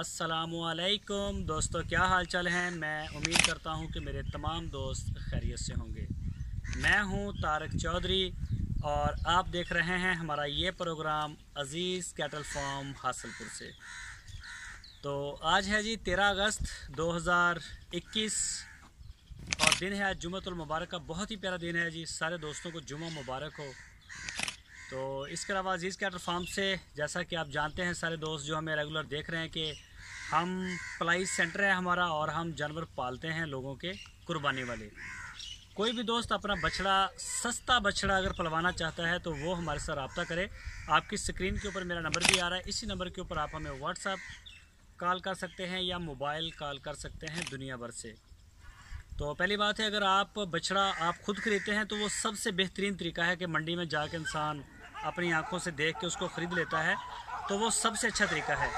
अस्सलामुअलैकुम दोस्तों, क्या हाल चाल हैं। मैं उम्मीद करता हूं कि मेरे तमाम दोस्त खैरियत से होंगे। मैं हूं तारक चौधरी और आप देख रहे हैं हमारा ये प्रोग्राम अज़ीज़ कैटल फार्म हासिलपुर से। तो आज है जी 13 अगस्त 2021 और दिन है आज जुम्मतुल मुबारक का। बहुत ही प्यारा दिन है जी, सारे दोस्तों को जुम्मा मुबारक हो। तो इसके अलावा अज़ीज़ कैटल फार्म से जैसा कि आप जानते हैं सारे दोस्त जो हमें रेगुलर देख रहे हैं कि हम पलाई सेंटर है हमारा और हम जानवर पालते हैं लोगों के कुर्बानी वाले। कोई भी दोस्त अपना बछड़ा, सस्ता बछड़ा अगर पलवाना चाहता है तो वो हमारे साथ रब्ता करे। आपकी स्क्रीन के ऊपर मेरा नंबर भी आ रहा है, इसी नंबर के ऊपर आप हमें व्हाट्सअप कॉल कर सकते हैं या मोबाइल कॉल कर सकते हैं दुनिया भर से। तो पहली बात है, अगर आप बछड़ा आप खुद खरीदते हैं तो वो सबसे बेहतरीन तरीका है कि मंडी में जाकर इंसान अपनी आंखों से देख के उसको ख़रीद लेता है, तो वो सबसे अच्छा तरीका है।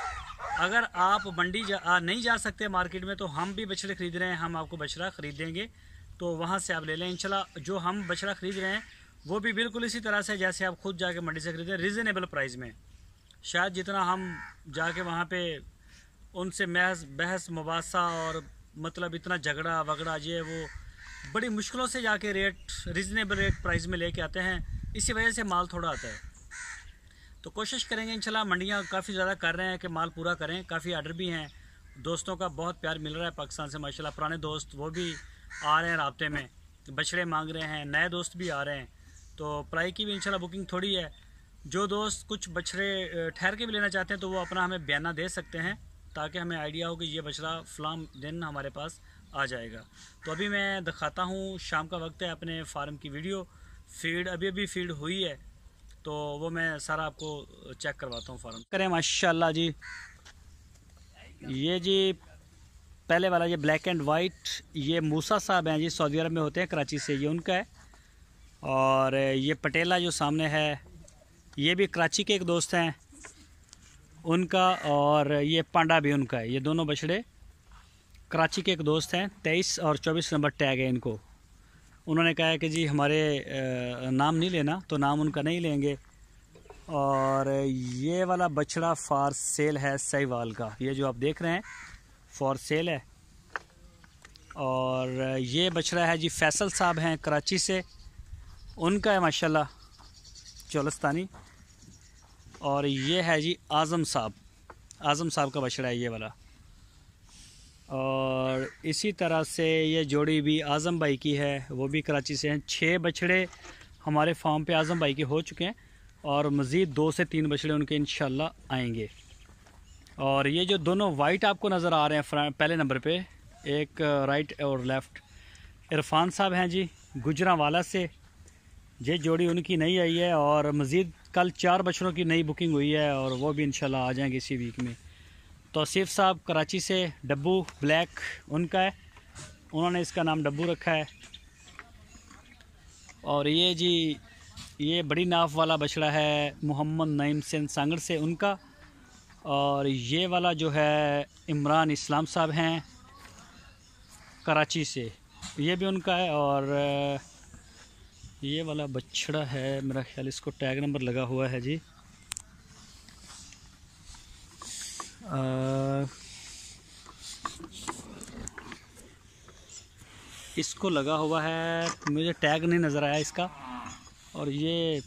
अगर आप मंडी नहीं जा सकते मार्केट में, तो हम भी बछड़े ख़रीद रहे हैं, हम आपको बछड़ा ख़रीद देंगे, तो वहाँ से आप ले लें इंशाल्लाह। जो हम बछड़ा ख़रीद रहे हैं वो भी बिल्कुल इसी तरह से जैसे आप खुद जाके मंडी से ख़रीदें, रीज़नेबल प्राइस में। शायद जितना हम जाके वहाँ पे उनसे बहस मुबासा और मतलब इतना झगड़ा वगड़ा ये वो बड़ी मुश्किलों से जाके रेट रीज़नेबल रेट प्राइस में लेके आते हैं, इसी वजह से माल थोड़ा आता है। तो कोशिश करेंगे इंशाल्लाह, मंडियाँ काफ़ी ज़्यादा कर रहे हैं कि माल पूरा करें। काफ़ी आर्डर भी हैं, दोस्तों का बहुत प्यार मिल रहा है पाकिस्तान से माशाल्लाह। पुराने दोस्त वो भी आ रहे हैं राब्ते में, बछड़े मांग रहे हैं, नए दोस्त भी आ रहे हैं। तो पलाई की भी इंशाल्लाह बुकिंग थोड़ी है। जो दोस्त कुछ बछड़े ठहर के भी लेना चाहते हैं तो वो अपना हमें बयाना दे सकते हैं, ताकि हमें आइडिया हो कि ये बछड़ा फ़लाँ दिन हमारे पास आ जाएगा। तो अभी मैं दिखाता हूँ, शाम का वक्त है, अपने फार्म की वीडियो फीड अभी फीड हुई है, तो वो मैं सारा आपको चेक करवाता हूँ फार्म करें। माशाल्लाह जी, ये जी पहले वाला ये ब्लैक एंड वाइट, ये मूसा साहब हैं जी, सऊदी अरब में होते हैं, कराची से, ये उनका है। और ये पटेला जो सामने है ये भी कराची के एक दोस्त हैं उनका, और ये पांडा भी उनका है। ये दोनों बछड़े कराची के एक दोस्त हैं, 23 और 24 नंबर टैग है इनको। उन्होंने कहा है कि जी हमारे नाम नहीं लेना, तो नाम उनका नहीं लेंगे। और ये वाला बछड़ा फॉर सेल है सहीवाल का, ये जो आप देख रहे हैं फॉर सेल है। और ये बछड़ा है जी फैसल साहब हैं कराची से, उनका है माशाल्लाह चोलस्तानी। और ये है जी आज़म साहब का बछड़ा है ये वाला। और इसी तरह से ये जोड़ी भी आज़म भाई की है, वो भी कराची से हैं। 6 बछड़े हमारे फार्म पे आज़म भाई के हो चुके हैं और मज़ीद 2 से 3 बछड़े उनके इंशाल्लाह आएंगे। और ये जो दोनों वाइट आपको नज़र आ रहे हैं पहले नंबर पे, एक राइट और लेफ़्ट, इरफान साहब हैं जी गुजरांवाला से। ये जोड़ी उनकी नई आई है और मज़ीद कल 4 बछड़ों की नई बुकिंग हुई है और वो भी इंशाल्लाह आ जाएंगे इसी वीक में। तौसीफ़ साहब कराची से, डब्बू ब्लैक उनका है, उन्होंने इसका नाम डब्बू रखा है। और ये जी ये बड़ी नाफ वाला बछड़ा है मोहम्मद नईम सिंह सांगड़ से, उनका। और ये वाला जो है इमरान इस्लाम साहब हैं कराची से, ये भी उनका है। और ये वाला बछड़ा है मेरा ख्याल इसको टैग नंबर लगा हुआ है जी, इसको लगा हुआ है, मुझे टैग नहीं नज़र आया इसका, और ये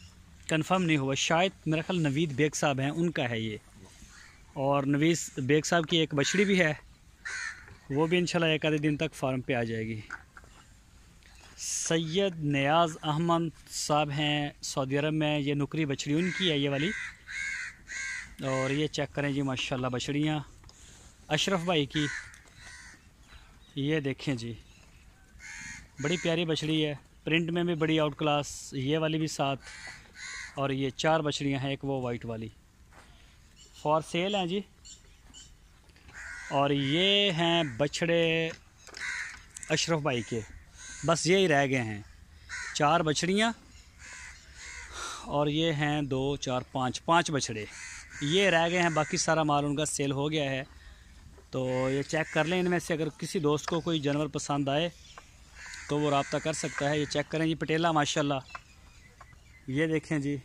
कंफर्म नहीं हुआ, शायद मेरा ख्याल नवीद बेग साहब हैं उनका है ये। और नवीद बेग साहब की एक बछड़ी भी है, वो भी इंशाल्लाह एक आधे दिन तक फार्म पे आ जाएगी। सैयद नियाज़ अहमद साहब हैं सऊदी अरब में, ये नुकरी बछड़ी उनकी है ये वाली। और ये चेक करें जी माशाल्लाह बछड़ियाँ अशरफ भाई की, ये देखें जी बड़ी प्यारी बछड़ी है, प्रिंट में भी बड़ी आउट क्लास, ये वाली भी साथ। और ये 4 बछड़ियाँ हैं, एक वो वाइट वाली फॉर सेल हैं जी। और ये हैं बछड़े अशरफ भाई के, बस यही रह गए हैं 4 बछड़ियाँ। और ये हैं 2 4 5 बछड़े ये रह गए हैं, बाकी सारा माल उनका सेल हो गया है। तो ये चेक कर लें, इनमें से अगर किसी दोस्त को कोई जानवर पसंद आए तो वो रब्ता कर सकता है। ये चेक करें जी पटेला माशाल्लाह, ये देखें जी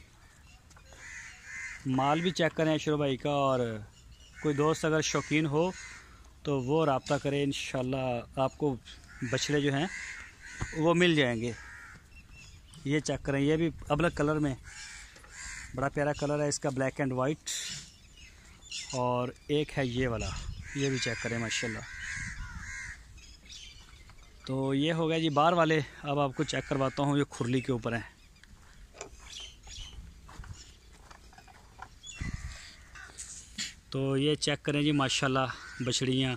माल भी चेक करें अशरफ भाई का। और कोई दोस्त अगर शौकीन हो तो वो रब्ता करे, इंशाल्लाह आपको बछड़े जो हैं वो मिल जाएंगे। ये चेक करें, ये भी अबलग कलर में, बड़ा प्यारा कलर है इसका, ब्लैक एंड वाइट। और एक है ये वाला, ये भी चेक करें माशाल्लाह। तो ये हो गया जी बाहर वाले। अब आपको चेक करवाता हूँ, ये खुरली के ऊपर है। तो ये चेक करें जी माशाल्लाह, बछड़ियाँ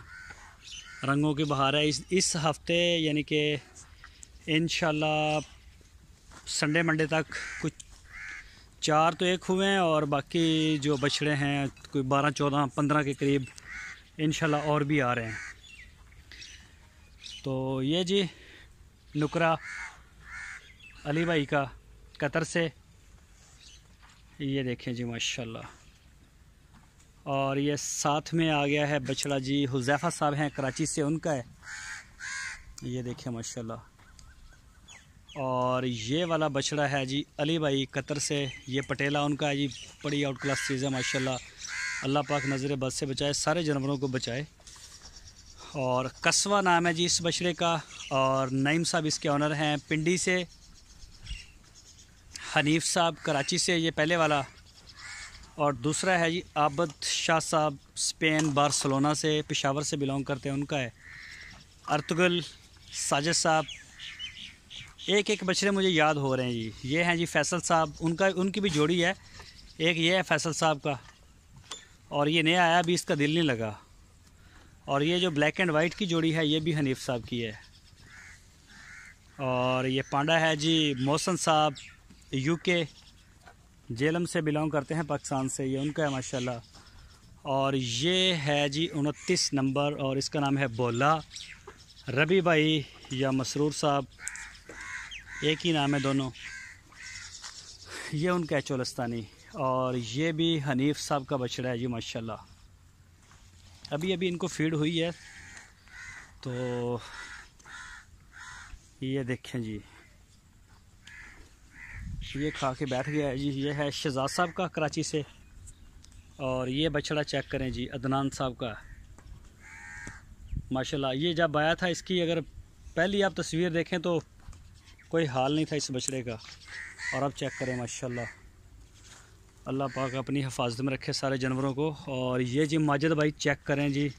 रंगों की बहार है। इस हफ्ते यानी कि इंशाल्लाह संडे मंडे तक कुछ 4 तो एक हुए हैं, और बाकी जो बछड़े हैं कोई 12, 14, 15 के करीब इंशाल्लाह और भी आ रहे हैं। तो ये जी नुकरा अली भाई का कतर से, ये देखें जी माशाल्लाह। और ये साथ में आ गया है बछड़ा जी, हुज़ैफ़ा साहब हैं कराची से, उनका है, ये देखें माशाल्लाह। और ये वाला बछड़ा है जी अली भाई कतर से, ये पटेला उनका है जी। बड़ी आउट क्लास चीज़ है माशाल्लाह। अल्लाह पाक नज़र बद से बचाए, सारे जानवरों को बचाए। और कस्वा नाम है जी इस बछड़े का, और नईम साहब इसके ऑनर हैं पिंडी से, हनीफ साहब कराची से, ये पहले वाला। और दूसरा है जी आबद शाह साहब स्पेन बार्सिलोना से, पेशावर से बिलोंग करते हैं, उनका है। अर्तुगल साजिद साहब, एक एक बछड़े मुझे याद हो रहे हैं जी। ये हैं जी फैसल साहब, उनकी भी जोड़ी है, एक ये है फैसल साहब का, और ये नया आया, अभी इसका दिल नहीं लगा। और ये जो ब्लैक एंड वाइट की जोड़ी है ये भी हनीफ साहब की है। और ये पांडा है जी मोहसन साहब, यूके जेलम से बिलोंग करते हैं, पाकिस्तान से, ये उनका है माशाल्लाह। और ये है जी 29 नंबर, और इसका नाम है बोला। रबी भाई या मसरूर साहब, एक ही नाम है दोनों। ये उनका है चोलस्तानी। और ये भी हनीफ साहब का बछड़ा है जी माशाल्लाह। अभी अभी इनको फीड हुई है, तो ये देखें जी, ये खा के बैठ गया है जी। ये है शहजाद साहब का कराची से। और ये बछड़ा चेक करें जी अदनान साहब का माशाल्लाह। ये जब आया था इसकी, अगर पहली आप तस्वीर देखें तो कोई हाल नहीं था इस बछड़े का, और अब चेक करें माशाल्लाह। अल्लाह पाक अपनी हिफाजत में रखे सारे जानवरों को। और ये जी माजिद भाई चेक करें जी,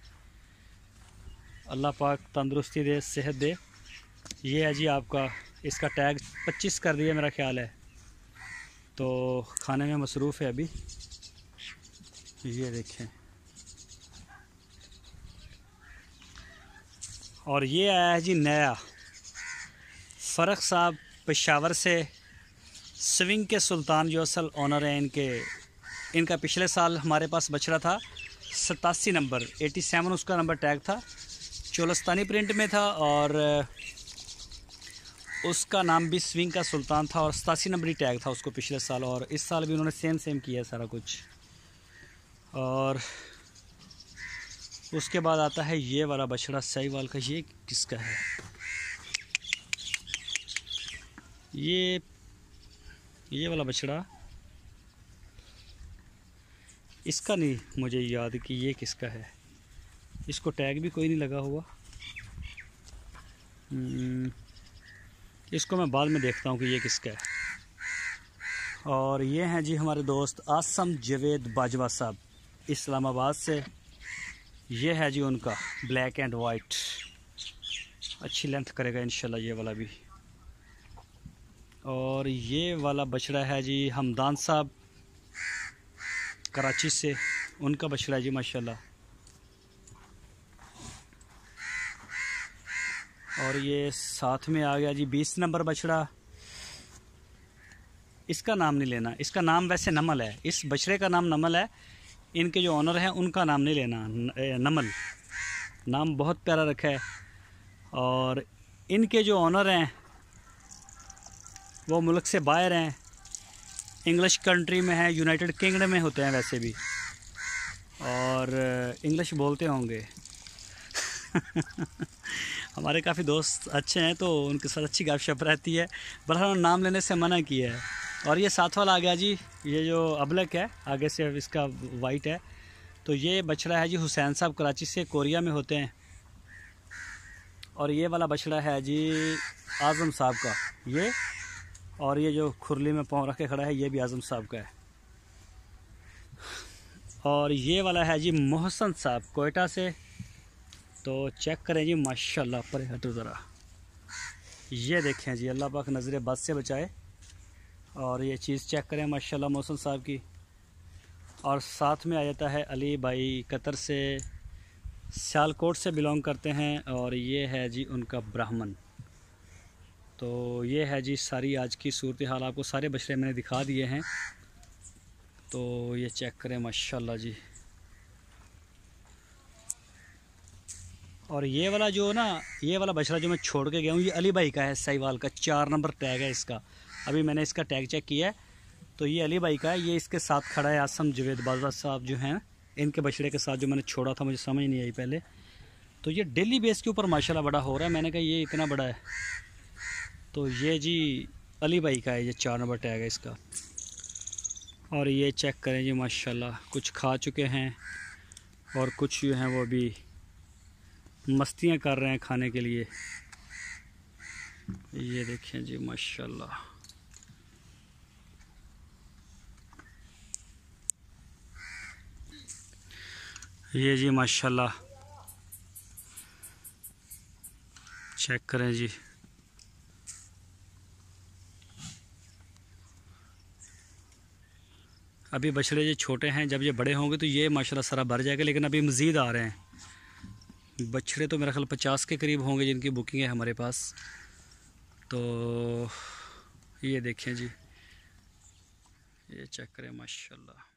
अल्लाह पाक तंदुरुस्ती दे, सेहत दे। ये है जी आपका, इसका टैग 25 कर दिया मेरा ख्याल है, तो खाने में मसरूफ़ है अभी। ये देखें। और ये आया है जी नया, फ़रख साहब पेशावर से, स्विंग के सुल्तान जो असल ऑनर हैं इनका पिछले साल हमारे पास बछड़ा था 87 नंबर, 87 उसका नंबर टैग था, चोलस्तानी प्रिंट में था, और उसका नाम भी स्विंग का सुल्तान था, और 87 नंबर ही टैग था उसको पिछले साल। और इस साल भी उन्होंने सेम किया है सारा कुछ। और उसके बाद आता है ये वाला बछड़ा साहिवाल का। ये किसका है? ये वाला बछड़ा, इसका नहीं मुझे याद कि ये किसका है, इसको टैग भी कोई नहीं लगा हुआ। इसको मैं बाद में देखता हूँ कि ये किसका है। और ये हैं जी हमारे दोस्त आसम जवेद बाजवा साहब इस्लामाबाद से। ये है जी उनका ब्लैक एंड वाइट, अच्छी लेंथ करेगा इंशाल्लाह ये वाला भी। और ये वाला बछड़ा है जी हमदान साहब कराची से, उनका बछड़ा है जी माशाल्लाह। और ये साथ में आ गया जी 20 नंबर बछड़ा। इसका नाम नहीं लेना, इसका नाम वैसे नमल है, इस बछड़े का नाम नमल है, इनके जो ऑनर हैं उनका नाम नहीं लेना। नमल नाम बहुत प्यारा रखा है। और इनके जो ऑनर हैं वो मुल्क से बाहर हैं, इंग्लिश कंट्री में है, यूनाइटेड किंगडम में होते हैं वैसे भी, और इंग्लिश बोलते होंगे। हमारे काफ़ी दोस्त अच्छे हैं तो उनके साथ अच्छी गपशप रहती है, बहरहाल नाम लेने से मना किया है। और ये साथ वाला आ गया जी, ये जो अबलक है आगे से इसका वाइट है, तो ये बछड़ा है जी हुसैन साहब कराची से कोरिया में होते हैं। और ये वाला बछड़ा है जी आज़म साहब का ये, और ये जो खुरली में पाँव रख के खड़ा है ये भी आज़म साहब का है। और ये वाला है जी मोहसन साहब कोयटा से। तो चेक करें जी माशाल्लाह, पर हटो ज़रा, ये देखें जी, अल्लाह पाक नज़र बद से बचाए। और ये चीज़ चेक करें माशाल्लाह मोहसन साहब की। और साथ में आ जाता है अली भाई, कतर से, सियालकोट से बिलोंग करते हैं। और ये है जी उनका ब्राह्मण। तो ये है जी सारी आज की सूरत हाल, आपको सारे बछड़े मैंने दिखा दिए हैं। तो ये चेक करें माशाल्लाह जी। और ये वाला जो ना, ये वाला बछड़ा जो मैं छोड़ के गया हूँ, ये अली भाई का है, साहिवाल का, 4 नंबर टैग है इसका। अभी मैंने इसका टैग चेक किया है तो ये अली भाई का है। ये इसके साथ खड़ा है आसम जवेद बाज़ा साहब जो हैं, इनके बछड़े के साथ जो मैंने छोड़ा था, मुझे समझ नहीं आई पहले। तो ये डेली बेस के ऊपर माशाल्लाह बड़ा हो रहा है। मैंने कहा ये इतना बड़ा है। तो ये जी अली भाई का है, ये 4 नंबर टैग है इसका। और ये चेक करें जी माशाल्लाह, कुछ खा चुके हैं और कुछ जो हैं वो भी मस्तियां कर रहे हैं खाने के लिए। ये देखें जी माशाल्लाह। ये जी माशाल्लाह चेक करें जी। अभी बछड़े ये छोटे हैं, जब ये बड़े होंगे तो ये माशाल्लाह सारा भर जाएगा, लेकिन अभी मज़ीद आ रहे हैं बछड़े। तो मेरा ख्याल 50 के करीब होंगे जिनकी बुकिंग है हमारे पास। तो ये देखें जी, ये चेक करें माशाल्लाह।